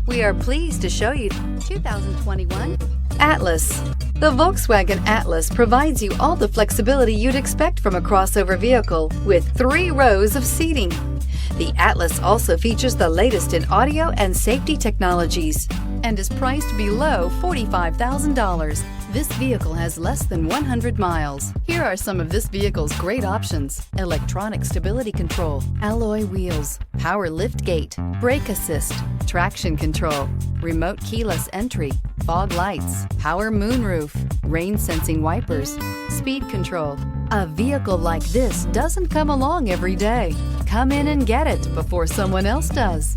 We are pleased to show you 2021 Atlas. The Volkswagen Atlas provides you all the flexibility you'd expect from a crossover vehicle with 3 rows of seating. The Atlas also features the latest in audio and safety technologies and is priced below $45,000. This vehicle has less than 100 miles. Here are some of this vehicle's great options: electronic stability control, alloy wheels, power liftgate, brake assist, traction control, remote keyless entry, fog lights, power moonroof, rain sensing wipers, speed control. A vehicle like this doesn't come along every day. Come in and get it before someone else does.